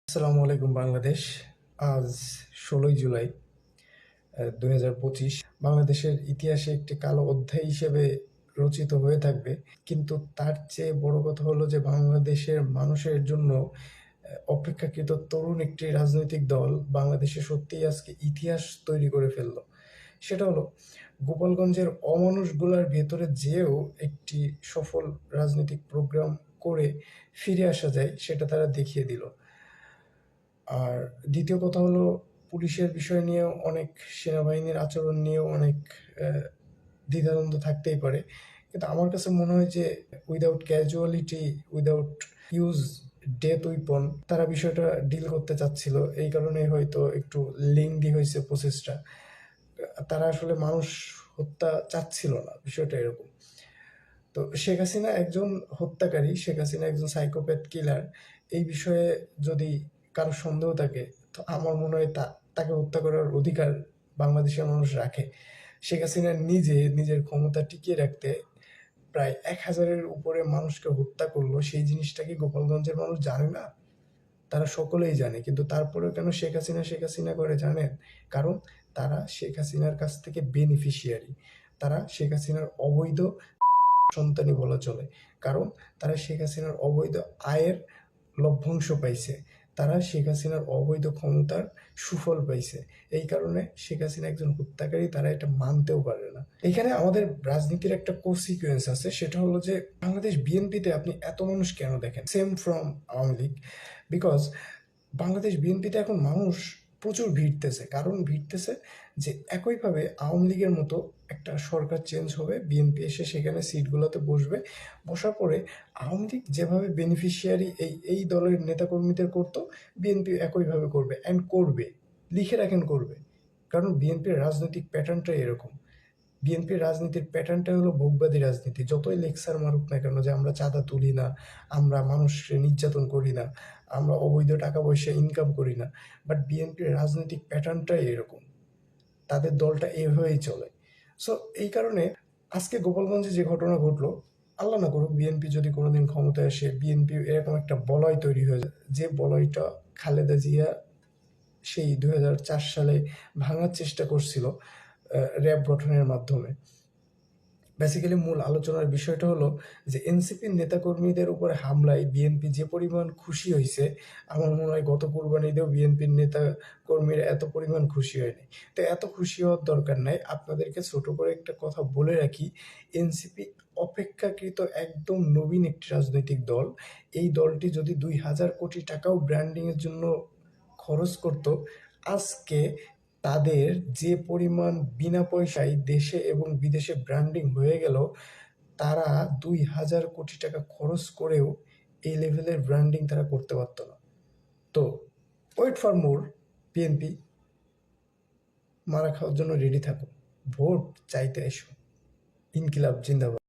আসসালামু আলাইকুম বাংলাদেশ। আজ ১৬ই জুলাই ২০২৫ বাংলাদেশের ইতিহাসে একটি কালো অধ্যায় হিসেবে রচিত হয়ে থাকবে। কিন্তু তার চেয়ে বড় কথা হলো যে বাংলাদেশের মানুষের জন্য অপেক্ষাকৃত তরুণ একটি রাজনৈতিক দল বাংলাদেশে সত্যিই আজকে ইতিহাস তৈরি করে ফেললো। সেটা হলো গোপালগঞ্জের অমানুষগুলার ভেতরে যেয়েও একটি সফল রাজনৈতিক প্রোগ্রাম করে ফিরে আসা যায়, সেটা তারা দেখিয়ে দিল। আর দ্বিতীয় কথা হলো, পুলিশের বিষয় নিয়েও অনেক, সেনাবাহিনীর আচরণ নিয়েও অনেক দ্বিধাদ্বন্দ্ব থাকতেই পারে। কিন্তু আমার কাছে মনে হয় যে without casualty, without use death weapon, তারা বিষয়টা ডিল করতে চাচ্ছিল। এই কারণে হয়তো একটু লেংদি হয়েছে প্রসেসটা। তারা আসলে মানুষ হত্যা চাচ্ছিল না, বিষয়টা এরকম। তো শেখ হাসিনা একজন হত্যাকারী, শেখ হাসিনা একজন সাইকোপ্যাথ কিলার। এই বিষয়ে যদি কারো সন্দেহ থাকে, তো আমার মনে হয় তাকে হত্যা করার অধিকার বাংলাদেশের মানুষ রাখে। শেখ হাসিনা নিজের ক্ষমতা টিকিয়ে রাখতে প্রায় ১,০০০-এর উপরে মানুষকে হত্যা করলো। সেই জিনিসটা কি গোপালগঞ্জের মানুষ জানে না? তারা সকলেই জানে। কিন্তু তারপরেও কেন শেখ হাসিনা করে জানেন? কারণ তারা শেখ হাসিনার কাছ থেকে বেনিফিশিয়ারি। তারা শেখ হাসিনার অবৈধ সন্তানই বলা চলে। কারণ তারা শেখ হাসিনার অবৈধ আয়ের লভ্যাংশ পাইছে। তারা শেখ হাসিনার অবৈধ ক্ষমতার সুফল পাইছে। এই কারণে শেখ হাসিনা একজন হত্যাকারী, তারা এটা মানতেও পারে না। এখানে আমাদের রাজনীতির একটা কনসিকুয়েন্স আছে, সেটা হলো যে বাংলাদেশ বিএনপিতে আপনি এত মানুষ কেন দেখেন? Same from Awami League. Because Bangladesh বিএনপিতে এখন মানুষ প্রচুর ভিড়তেছে। কারণ ভিড়তেছে যে একইভাবে আওয়ামী লীগের মতো একটা সরকার চেঞ্জ হবে, বিএনপি এসে সেখানে সিটগুলোতে বসবে। বসার পরে আওয়ামী লীগ যেভাবে বেনিফিশিয়ারি এই দলের নেতাকর্মীদের করতো, বিএনপি একইভাবে করবে, অ্যান্ড করবে। লিখে রাখেন, করবে। কারণ বিএনপির রাজনৈতিক প্যাটার্নটাই এরকম। বিএনপির রাজনীতির প্যাটার্নটা হলো ভোগবাদী রাজনীতি। যতই লেকচার মারুক না কেন যে আমরা চাঁদা তুলি না, আমরা মানুষকে নির্যাতন করি না, আমরা অবৈধ টাকা পয়সা ইনকাম করি না, বাট বিএনপির রাজনৈতিক প্যাটার্নটাই এরকম। তাদের দলটা এভাবেই চলে। সো এই কারণে আজকে গোপালগঞ্জে যে ঘটনা ঘটলো, আল্লাহ না করুক বিএনপি যদি কোনোদিন ক্ষমতায় আসে, বিএনপি এরকম একটা বলয় তৈরি হয়ে যায়, যে বলয়টা খালেদা জিয়া সেই ২০০৪ সালে ভাঙার চেষ্টা করছিল র্যাব গঠনের মাধ্যমে। বেসিক্যালি মূল আলোচনার বিষয়টা হলো যে এনসিপির নেতাকর্মীদের উপরে হামলায় বিএনপি যে পরিমাণ খুশি হয়েছে, আমার মনে হয় গত কুরবানিতেও বিএনপির নেতা কর্মীরা এত পরিমাণ খুশি হয়নি। তো এত খুশি হওয়ার দরকার নাই। আপনাদেরকে ছোট করে একটা কথা বলে রাখি, এনসিপি অপেক্ষাকৃত একদম নবীন একটি রাজনৈতিক দল। এই দলটি যদি ২,০০০ কোটি টাকাও ব্র্যান্ডিংয়ের জন্য খরচ করত, আজকে তাদের যে পরিমাণ বিনা পয়সায় দেশে এবং বিদেশে ব্র্যান্ডিং হয়ে গেল, তারা ২,০০০ কোটি টাকা খরচ করেও এই লেভেলের ব্র্যান্ডিং তারা করতে পারত না। তো ওয়েট ফর মোর, বিএনপি মারা খাওয়ার জন্য রেডি থাকো, ভোট চাইতে এসো। ইনকিলাব জিন্দাবাদ।